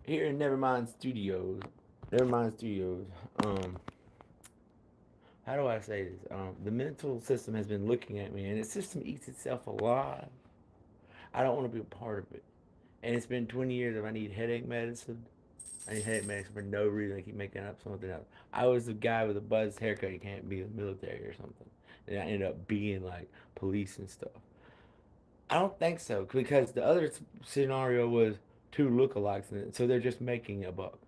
here in Nevermind Studios. Nevermind Studios. Um, how do I say this? The mental system has been looking at me, and the system eats itself alive. I don't want to be a part of it. And it's been 20 years if I need headache medicine. I need headache medicine for no reason. I keep making up something else. I was the guy with a buzzed haircut. You can't be in the military or something. And I ended up being like police and stuff. I don't think so because the other scenario was two lookalikes, and so they're just making a buck.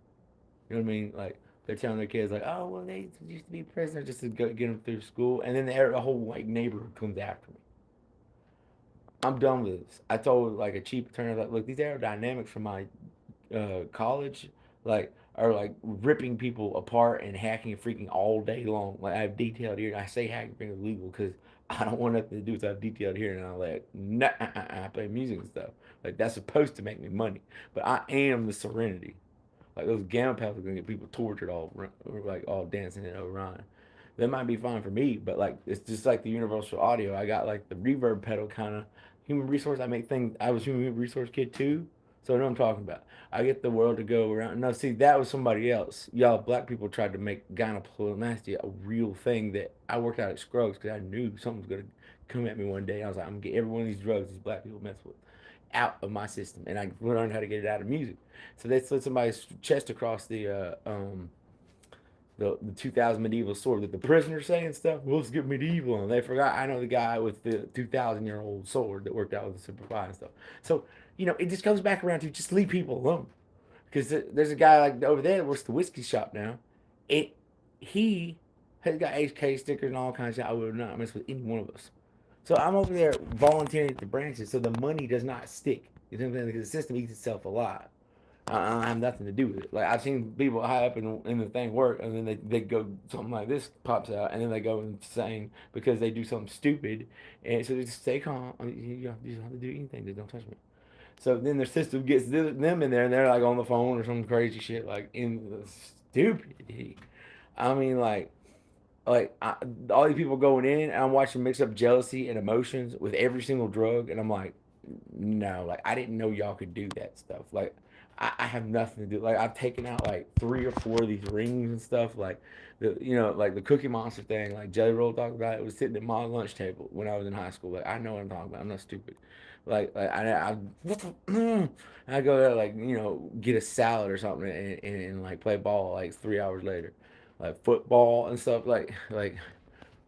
You know what I mean? Like they're telling their kids like, oh well, they used to be prisoners just to get them through school, and then the whole like neighborhood comes after me. I'm done with this. I told like a cheap attorney like, look, these aerodynamics from my college like are like ripping people apart and hacking and freaking all day long. Like I have detailed here. I say hacking is illegal because I don't want nothing to do with that detailed here. And I'm like, nah, I play music and stuff. Like that's supposed to make me money, but I am the Serenity. Like those gamma pals are gonna get people tortured all like all dancing in Orion. That might be fine for me, but like it's just like the universal audio. I got like the reverb pedal kind of human resource. I make things. I was human resource kid too, so I know what I'm talking about. I get the world to go around. No, see that was somebody else. Y'all black people tried to make gynecolonasty a real thing that I worked out at Scruggs because I knew something was gonna come at me one day. I was like, I'm gonna get every one of these drugs these black people mess with out of my system, and I learned how to get it out of music. So they slid somebody's chest across the 2000 medieval sword that the prisoners say and stuff. Well, let's get medieval, and they forgot. I know the guy with the 2000-year-old sword that worked out with the Superfly and stuff. So it just comes back around to just leave people alone. Because there's a guy like over there that works the whiskey shop now. It he has got HK stickers and all kinds of shit. I would not mess with any one of us. So I'm over there volunteering at the branches, so the money does not stick. You know what I'm saying? Because the system eats itself alive. I have nothing to do with it. Like I've seen people high up in the thing work, and then they go something like this pops out, and then they go insane because they do something stupid, and so they just stay calm. I mean, you don't have to do anything. Just don't touch me. So then their system gets them in there, and they're like on the phone or some crazy shit, like in the stupid. I mean, all these people going in, and I'm watching mix up jealousy and emotions with every single drug, and I'm like, no, like I didn't know y'all could do that stuff. Like I have nothing to do. Like I've taken out like 3 or 4 of these rings and stuff. Like like the Cookie Monster thing, like Jelly Roll talked about. It was sitting at my lunch table when I was in high school. Like I know what I'm talking about. I'm not stupid. I go there like get a salad or something and like play ball like 3 hours later, like football and stuff like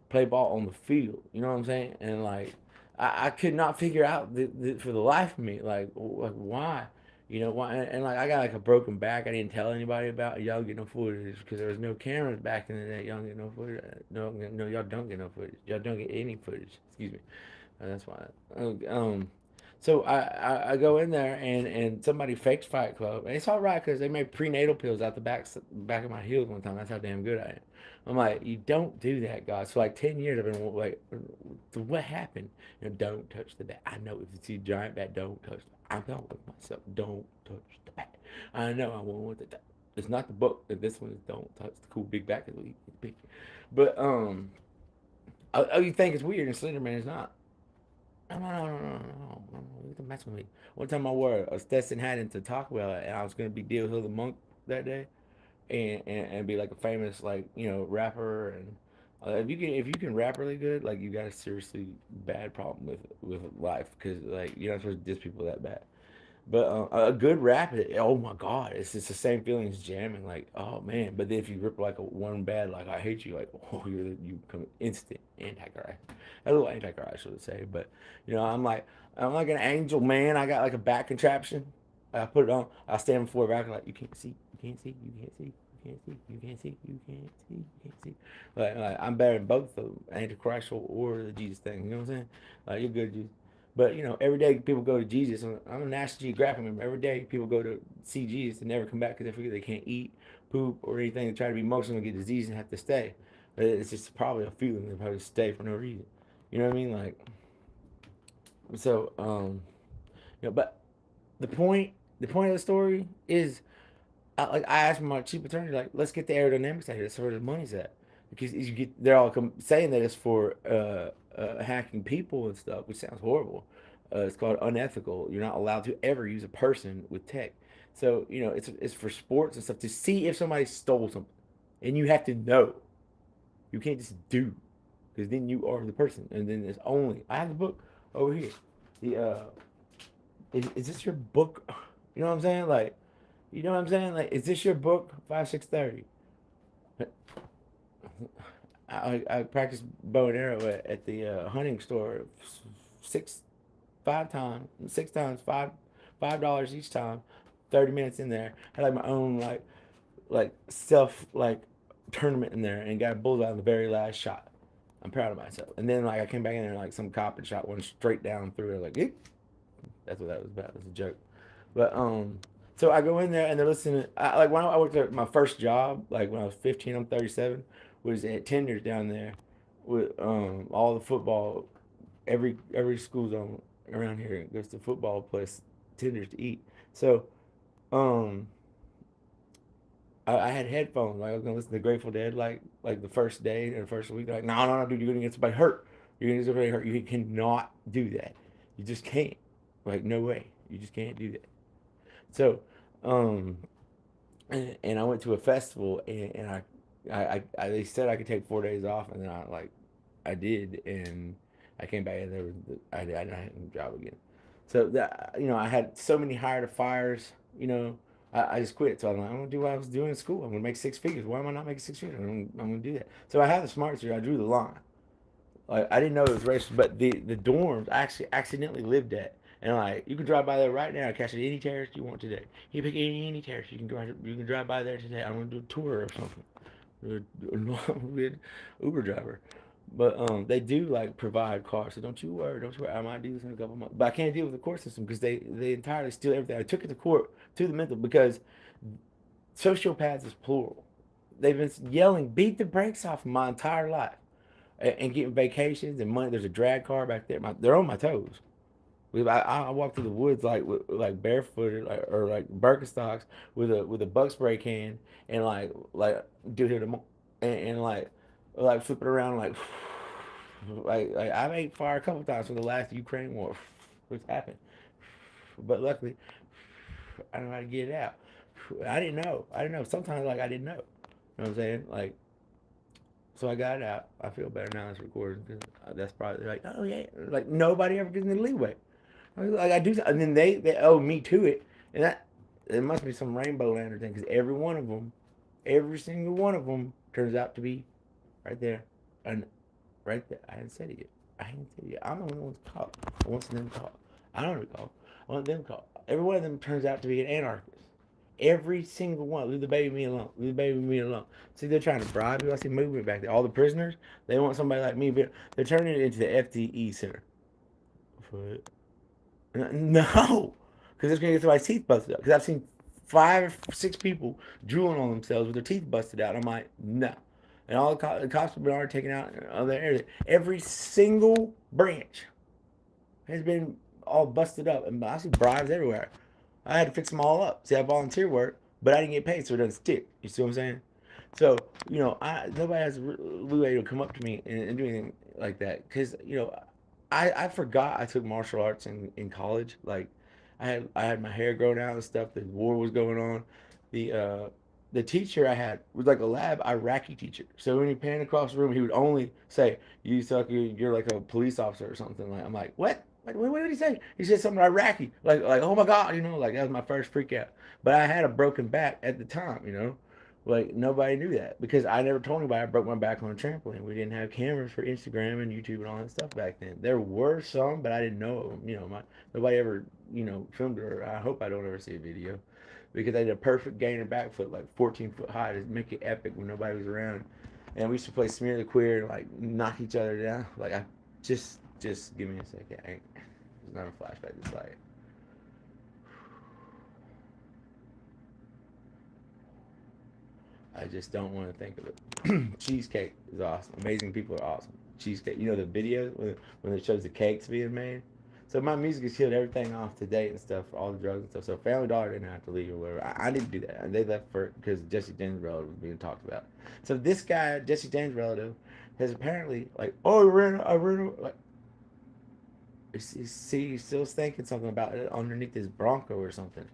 play ball on the field. You know what I'm saying? And like I could not figure out for the life of me like why. Why? And like I got like a broken back. I didn't tell anybody about. Y'all get no footage because there was no cameras back in the day. Y'all get no footage. No, y'all don't get no footage. Y'all don't get any footage. Excuse me. That's why. So I go in there and somebody faked Fight Club, and it's all right because they made prenatal pills out the back of my heels one time. That's how damn good I am. I'm like, you don't do that, guys. For like 10 years, I've been like, what happened? Don't touch the bat. I know if you see a giant bat, don't touch it. I know with myself, don't touch the bat. I know I won't want the. It's not the book. This one is don't touch the cool big back of the big. But you think it's weird, and Slender Man is not. No. You can mess with me. One time I wore a Stetson hat into Taco Bell, and I was gonna be Dill the Monk that day, and be like a famous rapper. And if you can rap really good, like you got a seriously bad problem with life because like you're not supposed to diss people that bad. But a good rap, oh my God, it's just the same feeling as jamming. Like, oh man. But then if you rip like a one bad, like I hate you, like oh you become instant antichrist. That's what antichrist would say. But I'm like an angel man. I got like a back contraption. I put it on. I stand before a back like you can't see, you can't see, you can't see. You can't see, you can't see, you can't see, you can't see. Like I'm better than both the Antichrist or the Jesus thing. You know what I'm saying? Like you're good, Jesus. But every day people go to Jesus. I'm a National Geographic member. Every day people go to see Jesus and never come back because they forget they can't eat, poop, or anything. They try to be emotional and get disease and have to stay. But it's just probably a feeling they probably stay for no reason. You know what I mean? Like so. But the point, the point of the story is, I asked my chief attorney, like, let's get the aerodynamics out here. That's where the money's at. Because they're all saying that it's for hacking people and stuff, which sounds horrible. It's called unethical. You're not allowed to ever use a person with tech. So it's for sports and stuff to see if somebody stole something, and you have to know. You can't just do, because then you are the person, and then it's only. I have the book over here. The is this your book? You know what I'm saying? Like, you know what I'm saying? Like, is this your book? 5 6:30. I practiced bow and arrow at the hunting store, six five times, 6 times, $5 each time, 30 minutes in there. I had like my own like self tournament in there and got a bullseye on the very last shot. I'm proud of myself. And then like I came back in there like some cop and shot one straight down through it. Like, eek. That's what that was about. It was a joke. But so I go in there and they're listening. Like when I worked at my first job, like when I was 15, I'm 37, was at Tenders down there with all the football. Every school zone around here goes to football plus Tenders to eat. So um I had headphones. Like I was gonna listen to Grateful Dead like the first day or the first week. They're like, no, no, no, dude, you're gonna get somebody hurt. You're gonna get somebody hurt. You cannot do that. You just can't. Like no way. You just can't do that. So, um, and I went to a festival and I they said I could take 4 days off and then I did and I came back and there was I didn't have a job again. So that I had so many hire to fires. I just quit. So I'm like, I'm gonna do what I was doing in school. I'm gonna make 6 figures. Why am I not making 6 figures? I'm gonna do that. So I had the smart surgery. I drew the line. Like I didn't know it was racist, but the dorms I actually accidentally lived at. And like you can drive by there right now, catch it any terrace you want today. You pick any terrace, you can drive by there today. I'm gonna do a tour or something. With Uber driver. But they do like provide cars, so don't you worry. I might do this in a couple months, but I can't deal with the court system because they entirely steal everything. I took it to court to the mental because sociopaths is plural. They've been yelling, beat the brakes off my entire life, and getting vacations and money. There's a drag car back there. They're on my toes. I walk through the woods like barefooted or like Birkenstocks with a bug spray can and like do here tomorrow and like flip it around like I made fire a couple times for the last Ukraine war, which happened, but luckily I know how to get it out. I didn't know. I didn't know. Sometimes like I didn't know. You know what I'm saying? Like so I got it out. I feel better now it's recording because that's probably like oh yeah like nobody ever gives me the leeway. Like I do, and then they owe me to it, and that it must be some rainbow lantern thing because every one of them, every single one of them turns out to be right there, and right there. I hadn't said it yet. I hadn't said it yet. I'm the only one to talk. I want them to talk. I don't recall. I want them to talk. Every one of them turns out to be an anarchist. Every single one. Leave the baby me alone. Leave the baby me alone. See, they're trying to bribe you. I see movement back there. All the prisoners, they want somebody like me. But they're turning it into the FTE center. No, because it's gonna get somebody's teeth busted out. Because I've seen 5 or 6 people drooling on themselves with their teeth busted out. I'm like, no. And all the cops have been already taken out in other areas. Every single branch has been all busted up, and I see bribes everywhere. I had to fix them all up. See, I volunteer work, but I didn't get paid, so it doesn't stick. You see what I'm saying? So nobody has leeway to come up to me and do anything like that because I forgot I took martial arts in college. Like I had my hair growing out and stuff. The war was going on. The uh, the teacher I had was like a lab Iraqi teacher. So when he panned across the room, he would only say, "You suck. You're like a police officer or something." Like I'm like, "What? What did he say?" He said something Iraqi. Like oh my god, like that was my first freak out. But I had a broken back at the time. Like nobody knew that because I never told anybody I broke my back on a trampoline. We didn't have cameras for Instagram and YouTube and all that stuff back then. There were some, but I didn't know of them. Nobody ever filmed it. Or I hope I don't ever see a video because I did a perfect gainer back flip like 14 foot high to make it epic when nobody was around. And we used to play smear the queer and like knock each other down. Like I just give me a second. It's not a flashback. It's like I just don't want to think of it. Cheesecake is awesome. Amazing people are awesome. Cheesecake. The video when it shows the cakes being made. So my music has killed everything off to date and stuff for all the drugs and stuff. So Family Dollar didn't have to leave or whatever. I didn't do that. They left for because Jesse James' relative was being talked about. So this guy, Jesse James' relative, has apparently like, oh, I ran like. See, he's still thinking something about it underneath his Bronco or something.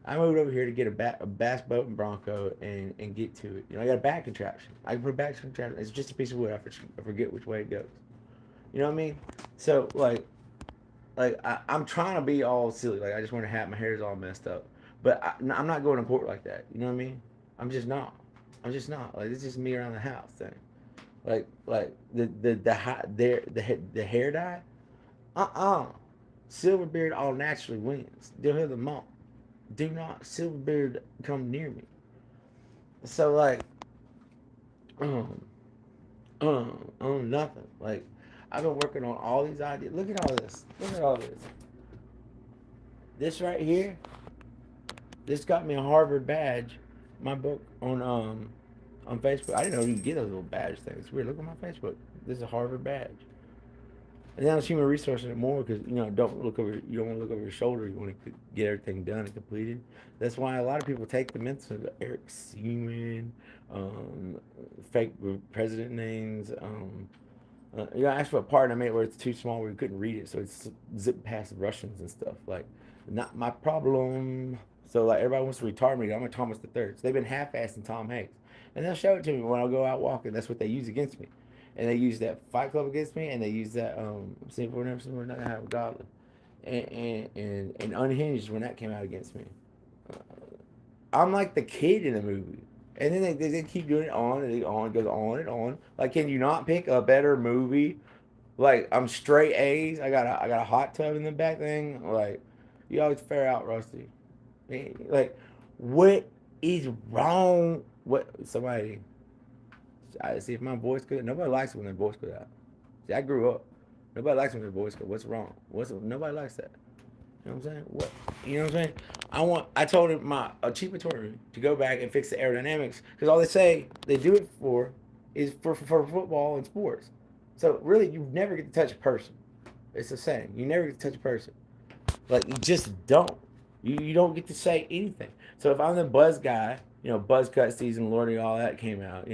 I moved over here to get a bass boat and Bronco and get to it. I got a back contraption. I can put a back contraption. It's just a piece of wood. I forget which way it goes. You know what I mean? So I'm trying to be all silly. Like I just want to have my hair's all messed up, but I'm not going to court like that. You know what I mean? I'm just not. I'm just not. Like it's just me around the house thing. Like the hair dye. Silverbeard all naturally wins. They'll hear the monk. Do not Silverbeard come near me. So um nothing. Like I've been working on all these ideas. Look at all this. Look at all this. This right here. This got me a Harvard badge. My book on Facebook. I didn't know you could get those little badge things. It's weird. Look at my Facebook. This is a Harvard badge. And now it's human resources more because don't look over. You don't want to look over your shoulder. You want to get everything done and completed. That's why a lot of people take the mental. Eric Seaman, um, fake president names. I asked for a part I made where it's too small where you couldn't read it, so it's zipped past Russians and stuff. Like, not my problem. So like everybody wants to retard me. I'm a Thomas the Third. So they've been half-assing Tom Hanks, and they'll show it to me when I go out walking. That's what they use against me, and they use that Fight Club against me, and they use that Singapore Never Seen Not Have Godly, and Unhinged when that came out against me. I'm like the kid in the movie. And then they keep doing it on and on, it goes on and on. Like, can you not pick a better movie? Like, I'm straight A's. I got a hot tub in the back thing. Like, you always fair out, Rusty. Like, what is wrong? What somebody? I see if my voice could. Nobody likes it when their voice goes out. See, I grew up. Nobody likes when their voice goes. What's wrong? Nobody likes that. You know what I'm saying? What? You know what I'm saying? I told him my a chief attorney to go back and fix the aerodynamics because all they say they do it for is for football and sports. So really, you never get to touch a person. It's the same. You never get to touch a person. Like you just don't. You don't get to say anything. So if I'm the buzz guy, buzz cut season, Lordy, all that came out.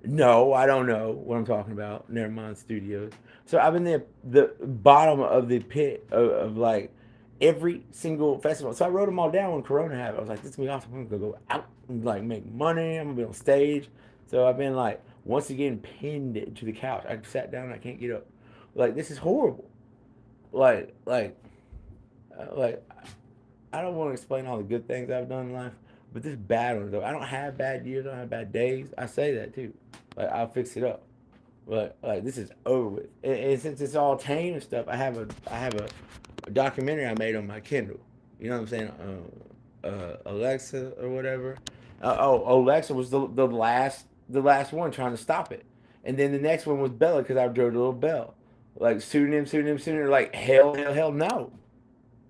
No, I don't know what I'm talking about. Never mind studios. So I've been the bottom of the pit of like every single festival. So I wrote them all down when Corona happened. I was like, this is gonna be awesome. I'm gonna go out and like make money. I'm gonna be on stage. So I've been like once again pinned to the couch. I sat down and I can't get up. Like this is horrible. Like like like I don't want to explain all the good things I've done in life, but this bad one though. I don't have bad years. I don't have bad days. I say that too. Like I'll fix it up. But like this is over with. And since it's all tame and stuff, I have a documentary I made on my Kindle. You know what I'm saying? Alexa or whatever. Alexa was the last one trying to stop it, and then the next one was Bella because I drove the little bell, like pseudonym, like hell no.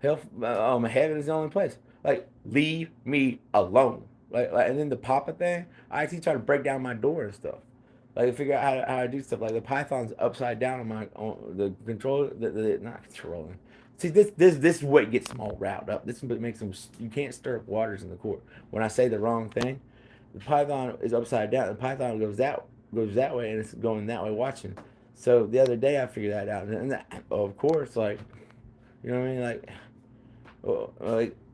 Hell, heaven is the only place. Like, leave me alone. And then the Papa thing, I actually try to break down my door and stuff. Like, figure out how to do stuff. Like, the Python's upside down on the controller, not controlling. See, this is what gets them all riled up. This is what makes them, you can't stir up waters in the court. When I say the wrong thing, the Python is upside down. The Python goes that way, and it's going that way watching. So, the other day, I figured that out. And of course, like, you know what I mean? Like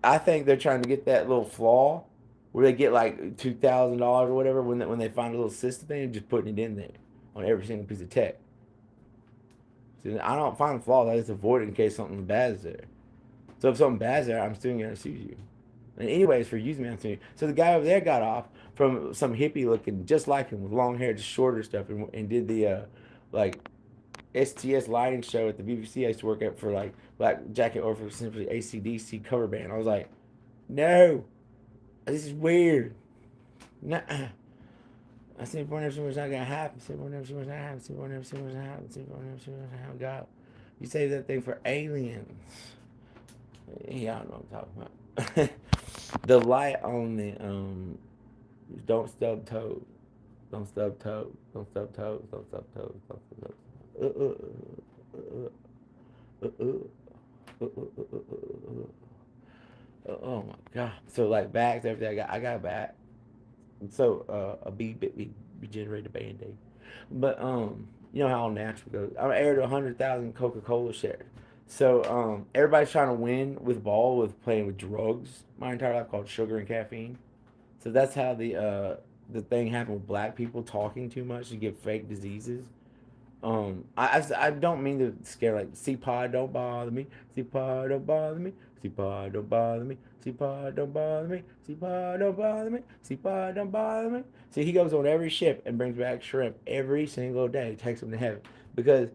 I think they're trying to get that little flaw where they get like $2,000 or whatever when they find a little system thing and just putting it in there on every single piece of tech. So I don't find flaws. I just avoid it in case something bad is there. So if something bad is there, I'm still gonna sue you. And anyways, for using me, I'm suing you. So the guy over there got off from some hippie looking just like him with long hair, just shorter stuff, and did the like STS lighting show at the BBC I used to work at for like Black Jacket or for simply ACDC cover band. I was like, no, this is weird. Nah. I said, "Boy, never seen what's not gonna happen." I said, "Boy, never seen what's not happen." I said, "Boy, never seen what's not happen." I said, "Boy, never seen what's not happen." God, you saved that thing for aliens. Yeah, I don't know what I'm talking about. The light on the don't stub toes, don't stub toes, don't stub toes, don't stub toes, don't stub toes. Oh my god! So like bags, everything I got back. So a be regenerated band-aid. But you know how all natural goes. I aired 100,000 Coca-Cola shares. So everybody's trying to win with ball with playing with drugs my entire life called sugar and caffeine. So that's how the thing happened with black people talking too much to get fake diseases. I don't mean to scare like C-Pod don't bother me, C-Pod don't bother me, C-Pod don't bother me, C-Pod don't bother me, C-Pod don't bother me, C-Pod don't bother me. See, he goes on every ship and brings back shrimp every single day, takes them to heaven because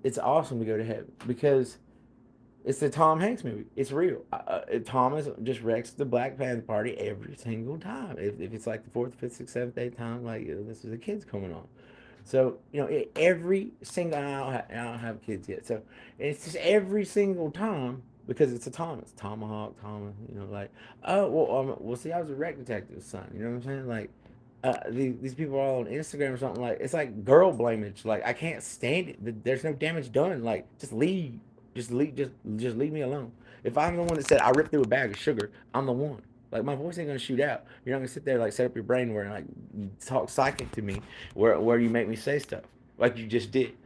it's awesome to go to heaven because it's the Tom Hanks movie. It's real. Thomas just wrecks the Black Panther Party every single time. If it's like the fourth, fifth, sixth, seventh, eighth time, like this is the kids coming on. So every single I don't have kids yet. So it's just every single time because it's a Thomas Tomahawk Thomas. Like well see I was a wreck detective's son. You know what I'm saying? Like these people are all on Instagram or something like it's like girl blamage. Like I can't stand it. There's no damage done. Like just leave. Just leave me alone. If I'm the one that said I ripped through a bag of sugar, I'm the one. Like my voice ain't gonna shoot out. You're not gonna sit there like set up your brain where like talk psychic to me, where you make me say stuff like you just did.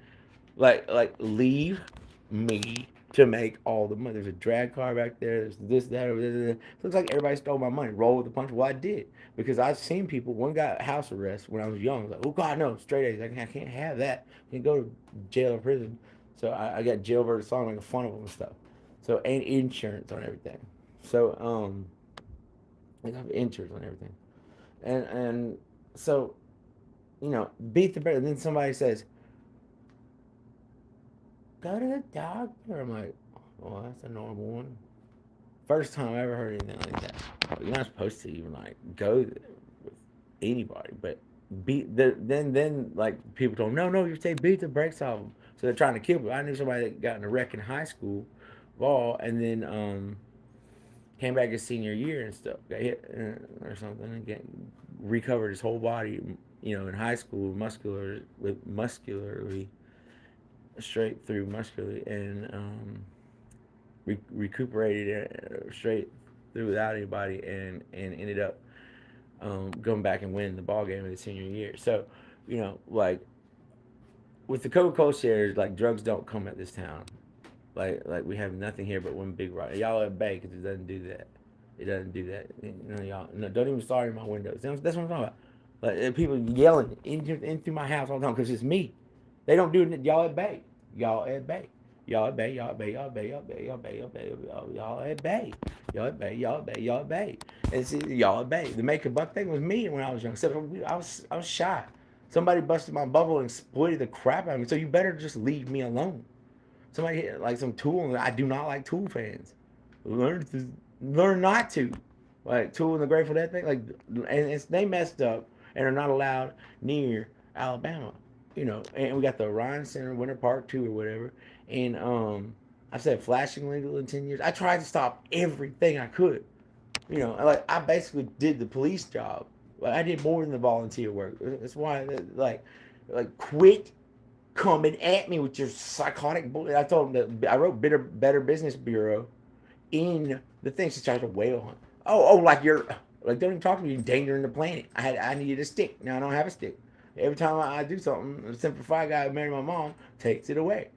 Like leave me to make all the money. There's a drag car back there. There's this, that, over there. It looks like everybody stole my money. Roll with the punch. Well, I did because I've seen people. One got house arrest when I was young. I was like, oh God, no, straight A's. I can't have that. I can't go to jail or prison. So I got jailbird song making fun of them and stuff. So and insurance on everything. So I have insurance on everything. And so beat the bear. And then somebody says, go to the doctor. I'm like, well, that's a normal one. First time I ever heard anything like that. You're not supposed to even like go with anybody, but then like people told me, no, you say beat the brakes off them. So they're trying to kill me. I knew somebody that got in a wreck in high school, ball, and then came back his senior year and stuff, got hit or something, and recovered his whole body. In high school, muscularly, straight through muscularly, and recuperated straight through without anybody, and ended up going back and winning the ball game in his senior year. So, like with the Coca-Cola shares, like drugs don't come at this town. Like we have nothing here but one big rock. Y'all at bay because it doesn't do that. It doesn't do that. Y'all no, don't even start in my windows. That's what I'm talking about. Like people yelling in through my house all the time because it's me. They don't do it. Y'all at bay. Y'all at bay. Y'all at bay. Y'all at bay. Y'all at bay. Y'all at bay. Y'all at bay. Y'all at bay. Y'all at bay. Y'all at bay. Y'all at bay. Y'all at bay. And see, y'all at bay. The make a buck thing was me when I was young. Except I was shy. Somebody busted my bubble and exploited the crap out of me. So you better just leave me alone. Somebody hit like some Tool. I do not like Tool fans. Learn not to. Like Tool and the Grateful Dead thing. Like, and they messed up and are not allowed near Alabama. And we got the Orion Center, Winter Park 2 or whatever. And I said flashing legal in 10 years. I tried to stop everything I could. Like I basically did the police job. Like I did more than the volunteer work. That's why, like quit coming at me with your psychotic bullshit. I told him that I wrote Better Business Bureau in the thing. She tried to wail on. Oh, like you're like don't even talk to me. You're endangering the planet. I needed a stick. Now I don't have a stick. Every time I do something, the Simplify guy who married my mom takes it away.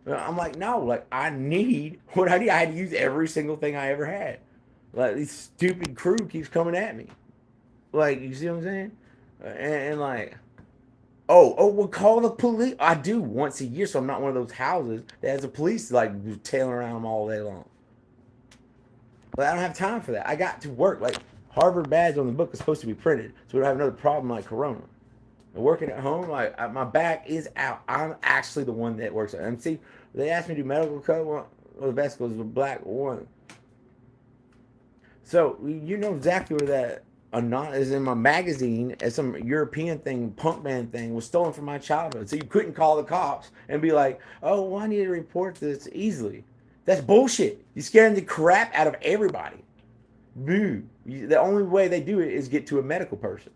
I'm like, no, like I need what I need. I had to use every single thing I ever had. Like this stupid crew keeps coming at me. Like you see what I'm saying? And like we'll call the police. I do once a year, so I'm not one of those houses that has the police like tailing around them all day long. But I don't have time for that. I got to work. Like Harvard badge on the book is supposed to be printed, so we don't have another problem like Corona. And working at home, like my back is out. I'm actually the one that works. And see, they asked me to do medical code. Well, the best was the black one. So you know exactly where that is in my magazine as some European thing, punk band thing was stolen from my childhood. So you couldn't call the cops and be like, oh, well, I need to report this easily. That's bullshit. You're scaring the crap out of everybody. Boo. The only way they do it is get to a medical person.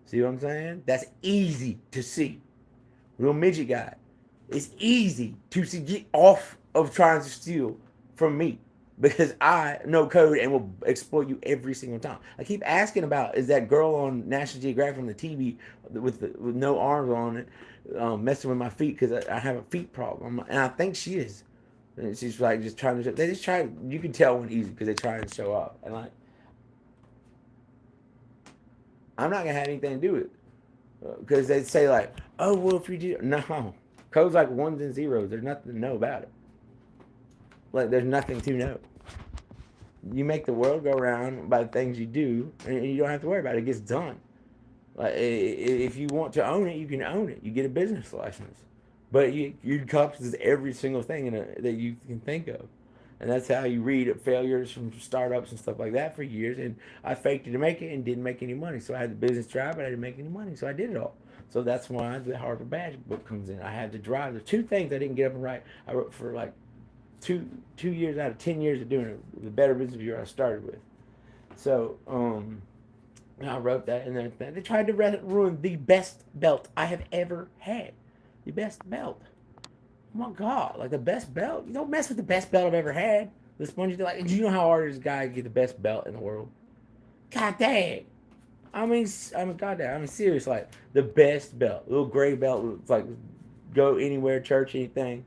See what I'm saying? That's easy to see. Real midget guy. It's easy to see. Get off of trying to steal from me. Because I know code and will exploit you every single time. I keep asking about is that girl on National Geographic on the TV with no arms on it, messing with my feet because I have a feet problem, and I think she is. And she's like just trying to. They just try. You can tell when easy because they try and show up. And like, I'm not gonna have anything to do with it because they say like, oh well, if you do no, code's like ones and zeros. There's nothing to know about it. Like there's nothing to know. You make the world go round by the things you do, and you don't have to worry about it. It gets done. Like if you want to own it, you can own it. You get a business license, but you encompasses every single thing that you can think of, and that's how you read failures from startups and stuff like that for years. And I faked it to make it and didn't make any money. So I had the business drive, but I didn't make any money. So I did it all. So that's why the Harvard Badge book comes in. I had to drive. There's two things I didn't get up and write. I wrote for like two years out of 10 years of doing it. The Better Business Review I started with. So I wrote that, and then they tried to ruin the best belt I have ever had. The best belt. Oh my God, like the best belt? You don't mess with the best belt I've ever had. The spongy, like, do you know how hard it is, guy, to get the best belt in the world? God dang. Goddamn. I mean, serious, like the best belt, little gray belt. It's like go anywhere, church, anything,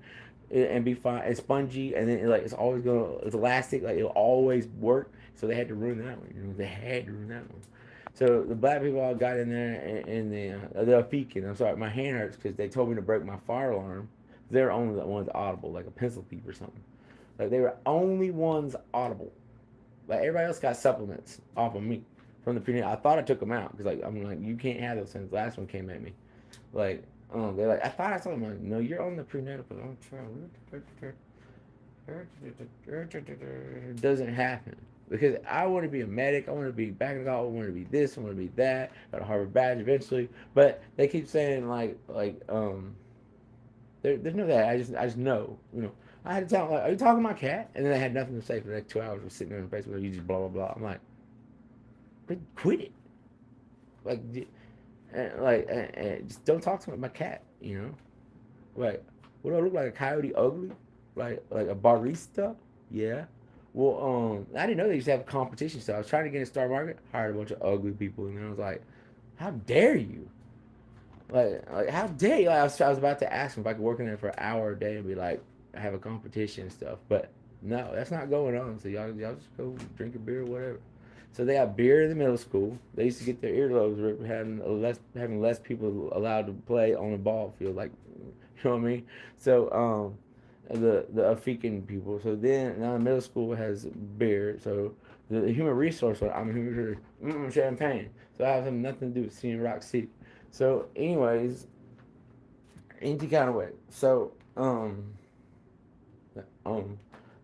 and be fine. It's spongy, and then like it's elastic, like it'll always work. So they had to ruin that one. You know, they had to ruin that one. So the black people all got in there, and the Afican. I'm sorry, my hand hurts because they told me to break my fire alarm. They're only the ones audible, like a pencil thief or something. Like they were only ones audible. Like everybody else got supplements off of me from the prenatal. I thought I took them out because like I'm like you can't have those things. The last one came at me, like they're like I thought I saw them. I'm like no, you're on the prenatal. I'm trying. It doesn't happen because I want to be a medic. I want to be back in the college. I want to be this. I want to be that. Got a Harvard badge eventually, but they keep saying there's no that. I just know. You know, I had to tell them, like, are you talking to my cat? And then they had nothing to say for the next 2 hours. We're sitting there in the Facebook. You just blah blah blah. I'm like, quit it. Like, just don't talk to my cat. You know, like, what do I look like? A coyote ugly? Like a barista? Yeah. Well, I didn't know they used to have a competition. So I was trying to get in Star Market, hired a bunch of ugly people, and then I was like, how dare you? Like how dare you? Like, I was about to ask them if I could work in there for an hour a day and be like, have a competition and stuff. But no, that's not going on. So y'all just go drink a beer or whatever. So they have beer in the middle school. They used to get their earlobes ripped, having less people allowed to play on the ball field. Like, you know what I mean? So the Afican people. So then now the middle school has beer. So the human resource one, I'm a human resource, champagne. So I have nothing to do with seeing Rock City. So anyways, any kind of way. Um,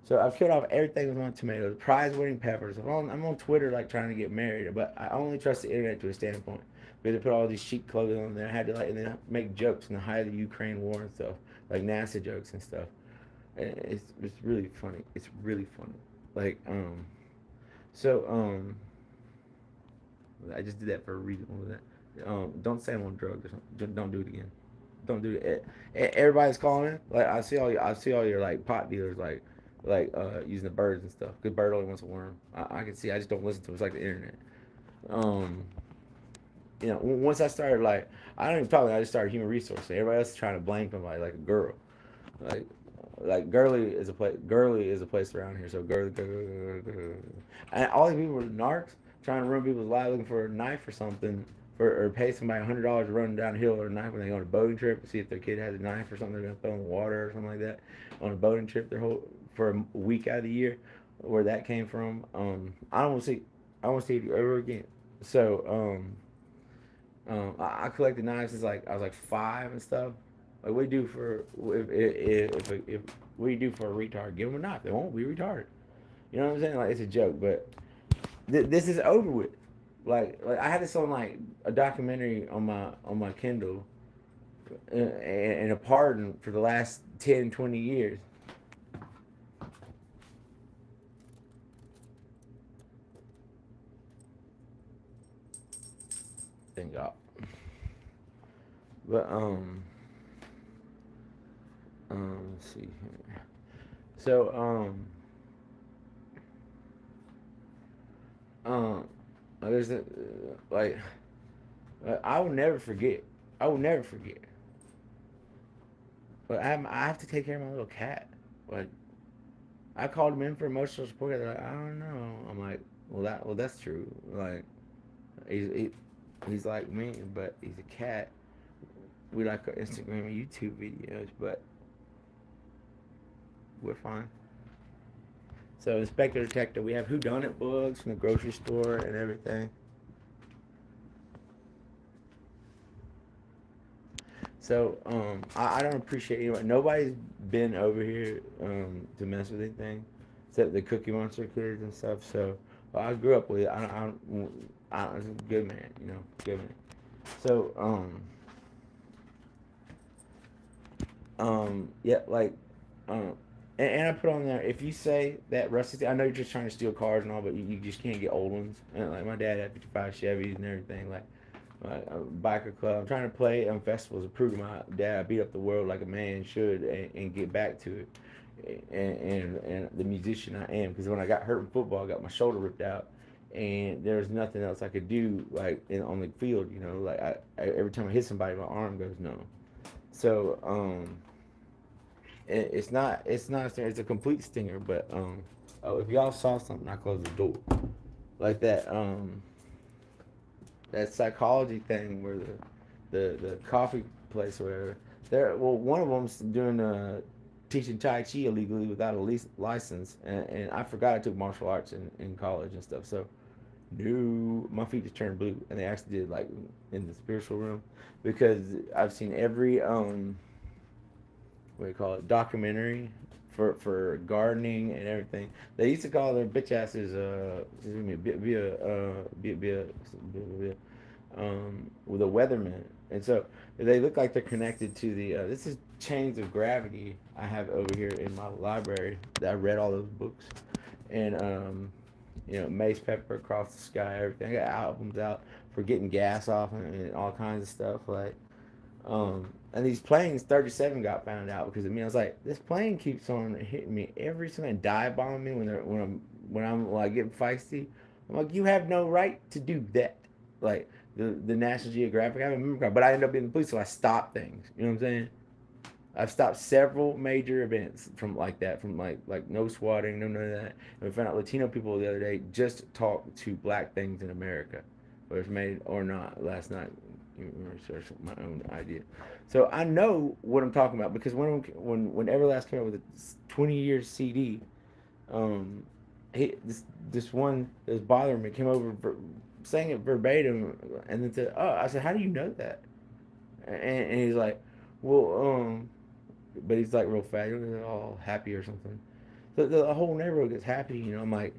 so I've killed off everything with my tomatoes, prize-winning peppers. I'm on Twitter like trying to get married, but I only trust the internet to a standpoint because they put all these cheap clothing on there. I had to and then make jokes in the height of the Ukraine war and stuff, like NASA jokes and stuff. And it's really funny. It's really funny. Like so I just did that for a reason. What was that? Don't say I'm on drugs or something. Don't do it again. Don't do it. Everybody's calling. Like I see all your like pot dealers using the birds and stuff. Good bird only wants a worm. I can see. I just don't listen to it. It's like the internet. Um, once I started I don't even talk. I just started human resources. Everybody else is trying to blame somebody like a girl. Like Gurley is a place. Gurley is a place around here. So Gurley. And all these people were narcs trying to ruin people's lives, looking for a knife or something, or pay somebody $100 to run downhill or a knife when they go on a boating trip to see if their kid has a knife or something they're gonna throw in the water or something like that on a boating trip for a week out of the year. Where that came from, I don't want to see. I don't want to see it ever again. So I collected knives since I was like 5 and stuff. Like what do you do for if what do you do for a retard? Give them a knife. They won't be retarded. You know what I'm saying? Like it's a joke, but this is over with. Like I had this on like a documentary on my Kindle, and a pardon for the last 10, 20 years. Thank God. But let's see here. So um there's like I will never forget. I will never forget. But I have to take care of my little cat. Like I called him in for emotional support. They're like, I don't know. I'm like, well, that's true. Like, he, he's like me, but he's a cat. We like our Instagram and YouTube videos, but we're fine. So, Inspector Detective, we have whodunit books from the grocery store and everything. So, I don't appreciate anyone. Nobody's been over here to mess with anything, except the Cookie Monster kids and stuff. So, well, I grew up with it. I was a good man, good man. So, yeah, like, um, and I put on there, if you say that Rusty, I know you're just trying to steal cars and all, but you just can't get old ones. And like my dad had 55 Chevys and everything. Like, biker club. I'm trying to play on festivals to prove to my dad I beat up the world like a man should, and get back to it. And the musician I am, because when I got hurt in football, I got my shoulder ripped out, and there was nothing else I could do like on the field. Like every time I hit somebody, my arm goes numb. So it's a complete stinger. But oh, if y'all saw something, I closed the door like that. That psychology thing where the coffee place or whatever. One of them's doing teaching Tai Chi illegally without a license, and I forgot I took martial arts in college and stuff. So, no, my feet just turned blue, and they actually did like in the spiritual room, because I've seen every what do you call it, documentary for gardening and everything. They used to call their bitch asses with a weatherman, and so they look like they're connected to the. This is Chains of Gravity I have over here in my library. I read all those books, and Mace Pepper, Across the Sky, everything. I got albums out for getting gas off and all kinds of stuff like. And these planes, 37 got found out because of me. I was like, this plane keeps on hitting me every single time, dive bombing me when I'm like getting feisty. I'm like, you have no right to do that. Like the National Geographic, I have a memory card, but I end up being the police, so I stop things. You know what I'm saying? I've stopped several major events from like that, from like no swatting, no none of that. And we found out Latino people the other day just talk to black things in America, whether it's made or not. Last night, research my own idea. So I know what I'm talking about because when Everlast came out with a 20-year CD, um, this one that was bothering me came over saying it verbatim, and then said, "Oh," I said, "How do you know that?" And he's like, "Well, but he's like real fat. He's all happy or something. So the whole neighborhood gets happy. I'm like,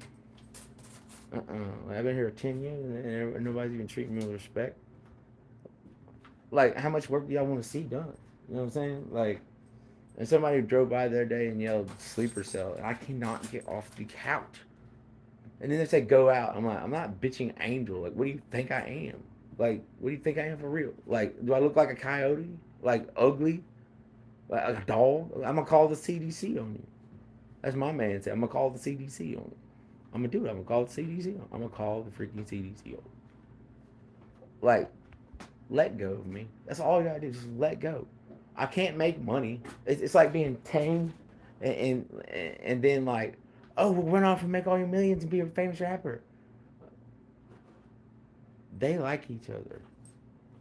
I've been here 10 years and nobody's even treating me with respect. Like, how much work do y'all want to see done? You know what I'm saying? Like, and somebody drove by the other day and yelled sleeper cell, and I cannot get off the couch. And then they say go out. I'm like, I'm not bitching angel. Like, what do you think I am? Like, what do you think I am for real? Like, do I look like a coyote? Like, ugly? Like a dog? I'm gonna call the CDC on you. That's my man said. I'm gonna call the CDC on you. I'm gonna do it. I'm gonna call the CDC on. I'm gonna call the freaking CDC on. Like, let go of me. That's all you gotta do. Just let go. I can't make money. It's like being tamed, and then like, oh, we'll run off and make all your millions and be a famous rapper. They like each other.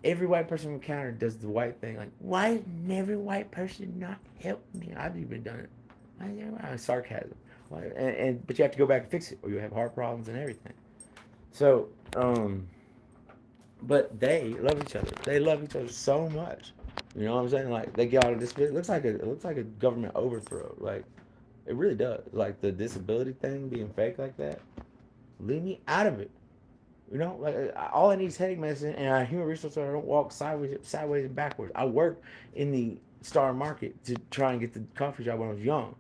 Every white person we encounter does the white thing. Like, why didn't every white person not help me? I've even done it. Sarcasm. But you have to go back and fix it, or you have heart problems and everything. So, but they love each other. They love each other so much. You know what I'm saying? Like they get out of this. It looks like a government overthrow. Like it really does. Like the disability thing being fake like that. Leave me out of it. Like all I need is headache medicine, and I human resource. So I don't walk sideways and backwards. I worked in the Star Market to try and get the coffee job when I was young.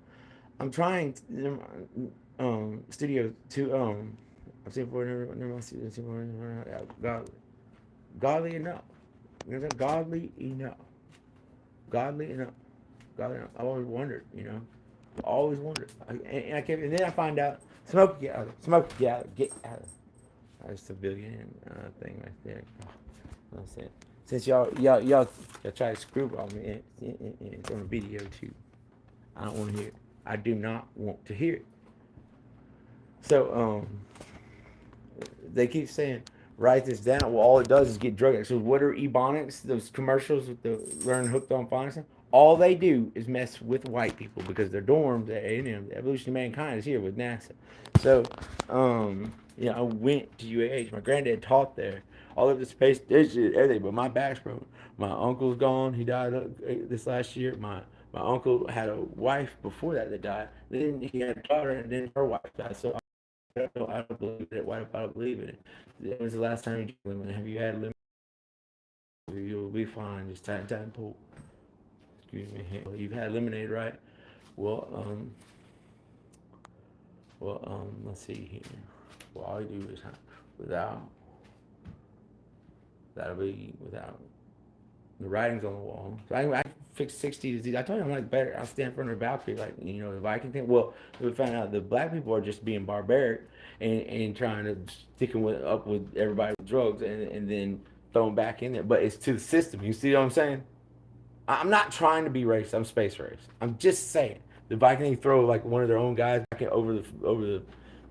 I'm trying studio to I've seen for never mind godly enough. Godly enough. Godly enough. Godly enough. I always wondered, always wondered. And I came, and then I find out smoke get out of smoke get out of a civilian thing right there. That's it. Since y'all try to screw on me, it's on a video too. I don't want to hear it. I do not want to hear it. So they keep saying write this down. Well, all it does is get drug addicts. So what are ebonics? Those commercials with the learn hooked on phonics. All they do is mess with white people because their dorms at A&M, the evolution of mankind, is here with NASA. So, I went to UAH. My granddad taught there. All of the space station, everything. But my back's broken. My uncle's gone. He died this last year. My uncle had a wife before that died. Then he had a daughter, and then her wife died. So I don't believe it. Why do I don't believe in it? When was the last time you drank lemon? Have you had lemon? You'll be fine. Just time pull. Excuse me. You've had lemonade, right? Well, let's see here. Well, all you do is without. That'll be without. The writing's on the wall. So I fixed 60 disease. I told you I'm like better. I'll stand in front of the balcony like the Viking thing. Well, we found out the black people are just being barbaric and trying to sticking up with everybody with drugs and then throwing back in there. But it's to the system. You see what I'm saying? I'm not trying to be racist. I'm space racist. I'm just saying the Vikings throw like one of their own guys back over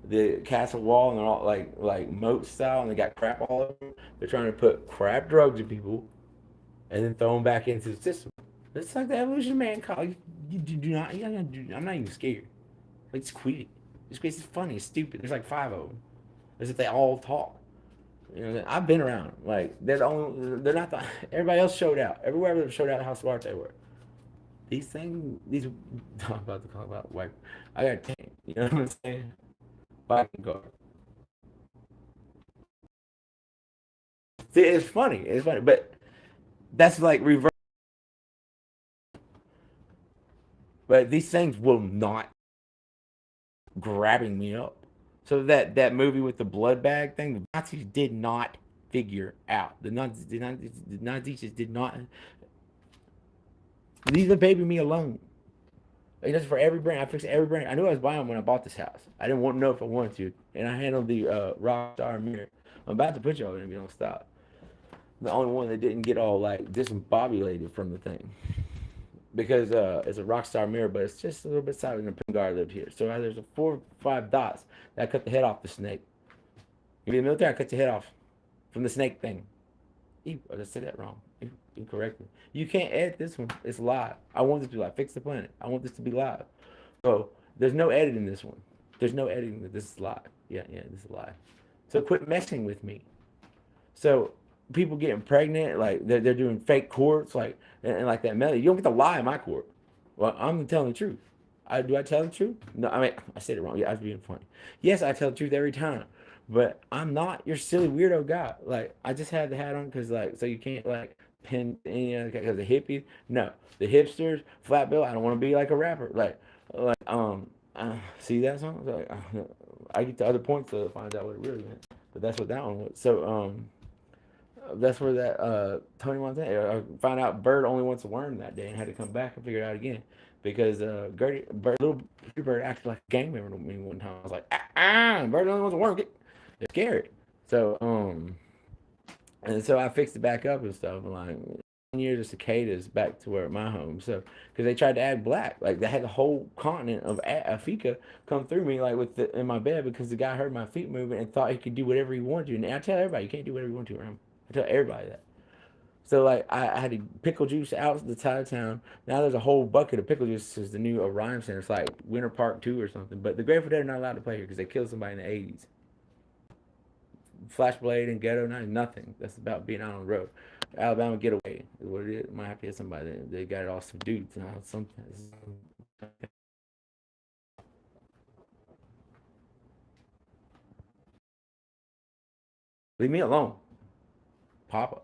the castle wall and they're all like moat style and they got crap all over them. They're trying to put crap drugs in people and then throw them back into the system. It's like the evolution man call. You do not. I'm not even scared. Like just quit it. This place is funny. It's stupid. There's like five of them. As if they all talk. I've been around. Like they're the only. They're not the. Everybody else showed out. Everywhere they showed out how smart they were. These things. These. I'm about to talk about white. I got a tank. You know what I'm saying? Viking guard. It's funny. It's funny, but that's like reverse. But these things will not grabbing me up. So that movie with the blood bag thing, the Nazis did not figure out. The Nazis just did not leave the baby me alone. Like that's for every brand. I fixed every brand. I knew I was buying when I bought this house. I didn't want to know if I wanted to, and I handled the Rockstar mirror. I'm about to put y'all in if you don't stop. The only one that didn't get all like discombobulated from the thing because it's a Rockstar mirror, but it's just a little bit silent. And the pin guard lived here, so there's a 4 or 5 dots that cut the head off the snake. You be in the military, I cut your head off from the snake thing. I just said that wrong. Incorrectly. You can't edit this one. It's live. I want this to be live. Fix the planet. I want this to be live. So there's no editing this one. There's no editing. This is live. Yeah, this is live. So quit messing with me. So people getting pregnant, like they're doing fake courts, like and like that melody. You don't get to lie in my court. Well, I'm telling the truth. Do I tell the truth? No, I mean I said it wrong. Yeah, I was being funny. Yes, I tell the truth every time, but I'm not your silly weirdo guy. Like I just had the hat on because like so you can't like pin any other because the hippies. No, the hipsters, flat bill. I don't want to be like a rapper. See that song? So, I get to other points to find out what it really meant. But that's what that one was. So that's where that Tony Montana. I found out Bird only wants a worm that day and had to come back and figure it out again because little Bird acted like a gang member to me one time. I was like, Bird only wants a worm. They're scared. So and so I fixed it back up and stuff. And like years of cicadas back to where my home. So because they tried to add black, like they had the whole continent of Africa come through me, like in my bed because the guy heard my feet moving and thought he could do whatever he wanted to. And I tell everybody, you can't do whatever you want to around. I tell everybody that. So like I had to pickle juice out the side of town. Now there's a whole bucket of pickle juice because the new Orion Center. It's like Winter Park 2 or something. But the Grateful Dead are not allowed to play here because they killed somebody in the 80s. Flashblade and Ghetto Night, nothing. That's about being out on the road. Alabama Getaway is what it is. Might have to get somebody. They got it all subdued. Sometimes. Leave me alone, Papa.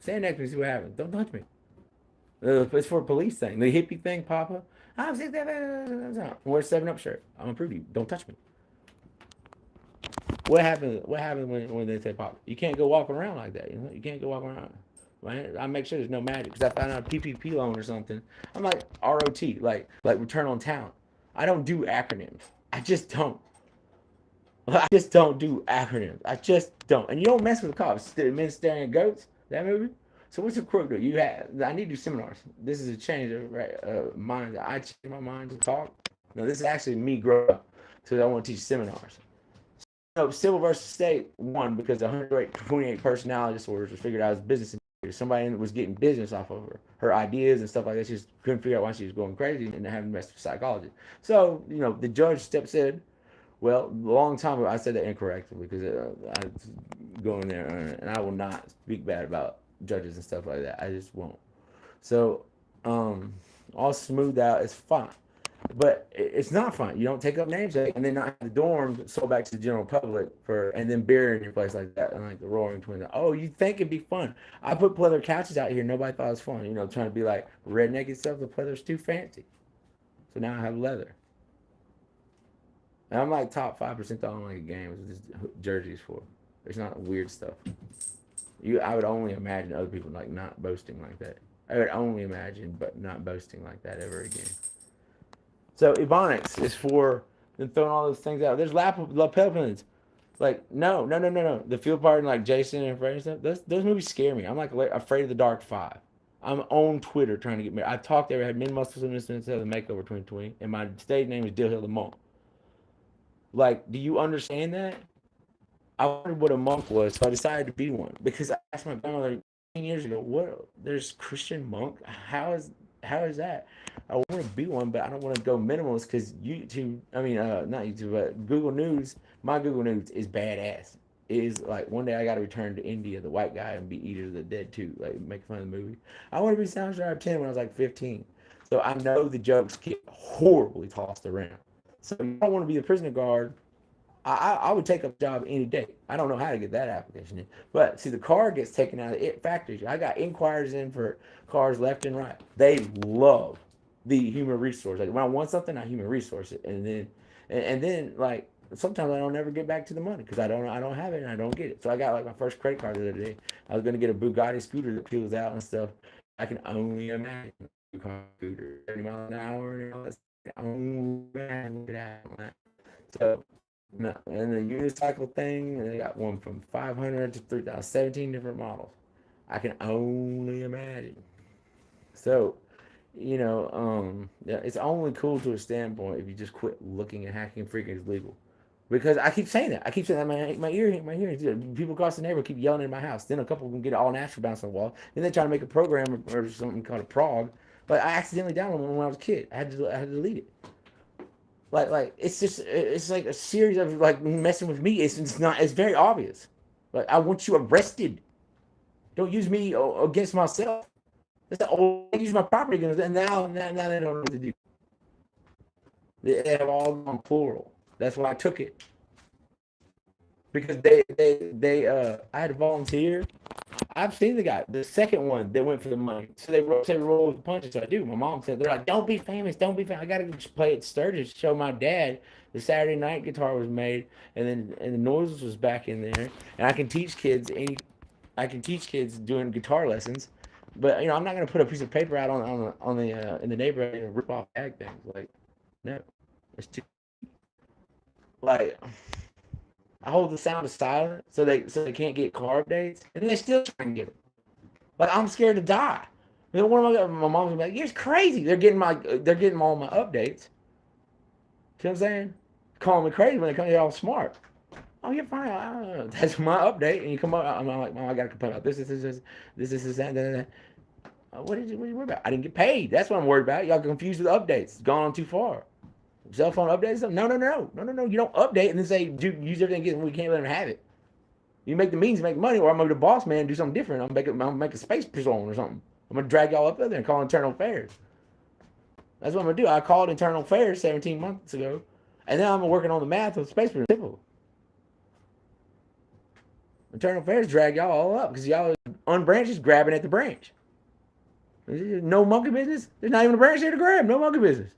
Stand next to me, see what happens. Don't touch me. It's for a police thing. The hippie thing, Papa. I'm 6'7". Wear a 7 Up shirt. I'm a prove you. Don't touch me. What happens? What happens when they say Papa? You can't go walking around like that. You can't go walking around. Right? I make sure there's no magic because I found out a PPP loan or something. I'm like ROT, like return on talent. I don't do acronyms. I just don't. I just don't do acronyms. I just don't. And you don't mess with the cops. The men staring at goats. That movie. So what's the crook do? You have. I need to do seminars. This is a change of right mind. I change my mind to talk. No, this is actually me growing up. So I want to teach seminars. No, civil versus state won because 128 personality disorders was figured out as business. Somebody was getting business off of her ideas and stuff like that. She just couldn't figure out why she was going crazy and having messed with psychology. So, the judge steps in. Well, a long time ago, I said that incorrectly because I was going there and I will not speak bad about judges and stuff like that. I just won't. So, all smoothed out is fine. But it's not fun. You don't take up namesake and then not have the dorms sold back to the general public and then beer in your place like that and like the Roaring Twenties. Oh, you think it'd be fun? I put pleather couches out here. Nobody thought it was fun. Trying to be like redneck and stuff. The pleather's too fancy. So now I have leather. And I'm like top 5% on like games with this jerseys for. It's not weird stuff. I would only imagine other people like not boasting like that. I would only imagine, but not boasting like that ever again. So Ebonics is for them throwing all those things out. There's lapel pins. Like, no. The field part and like Jason and Freddy and stuff, those movies scare me. I'm like afraid of the Dark Five. I'm on Twitter trying to get married. I talked there, I had minimalist systems instead of the makeover 2020, and my stage name is Dill the Monk. Like, do you understand that? I wondered what a monk was, so I decided to be one because I asked my grandmother 10 years ago, "What? There's Christian monk? How is that?" I want to be one, but I don't want to go minimalist because YouTube. I mean, not YouTube, but Google News. My Google News is badass. It is like one day I got to return to India, the white guy, and be Eater of the Dead too, like make fun of the movie. I want to be Soundstripe 10 when I was like 15, so I know the jokes get horribly tossed around. So you don't want to be the prisoner guard. I would take up a job any day. I don't know how to get that application in. But see, the car gets taken out of the factories. I got inquiries in for cars left and right. They love the human resource. Like when I want something, I human resource it. And then like sometimes I don't ever get back to the money because I don't have it and I don't get it. So I got like my first credit card the other day. I was gonna get a Bugatti scooter that peels out and stuff. I can only imagine a Bugatti scooter, 30 miles an hour and all that. I can only imagine that. So no, and the unicycle thing, they got one from 500 to 3,000, 17 different models. I can only imagine. So, yeah, it's only cool to a standpoint if you just quit looking at hacking freaking is legal. Because I keep saying that. I keep saying that my hearing. People across the neighborhood keep yelling in my house. Then a couple of them get all natural bounce on the wall. Then they try to make a program or something called a prog. But I accidentally downloaded one when I was a kid. I had to delete it. Like it's like a series of like messing with me. It's very obvious. Like I want you arrested. Don't use me against myself. That's the old use my property against, and now they don't know what to do. They have all gone plural. That's why I took it because they I had to volunteer. I've seen the guy, the second one that went for the money. So they said roll with the punches. So I do. My mom said they're like, "Don't be famous, don't be famous." I gotta play at Sturgis to show my dad the Saturday night guitar was made, and the noises was back in there, and I can teach kids doing guitar lessons. But I'm not gonna put a piece of paper out on the in the neighborhood and rip off ag things. Like, no, it's too like. I hold the sound of silence so they can't get car updates, and they still try and get them. Like I'm scared to die. One of my mom's gonna be like, "You're crazy." They're getting all my updates. See what I'm saying? Calling me crazy when they come here all smart. Oh, you're fine. That's my update, and you come up. I'm like, "Mom, I gotta complain about this, that. What are you worried about? I didn't get paid. That's what I'm worried about. Y'all confused with updates. It's gone on too far. Cell phone updates? No. You don't update and then say, dude, use everything again. We can't let them have it. You make the means to make money, or I'm gonna be the boss man and do something different. I'm gonna make a space zone or something. I'm gonna drag y'all up there and call internal affairs. That's what I'm gonna do. I called internal affairs 17 months ago, and now I'm working on the math of space simple. Internal affairs drag y'all all up because y'all unbranches grabbing at the branch. No monkey business. There's not even a branch there to grab. No monkey business.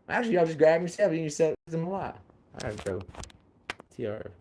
Actually, y'all just grab yourself and you set them alive. All right, bro. TR.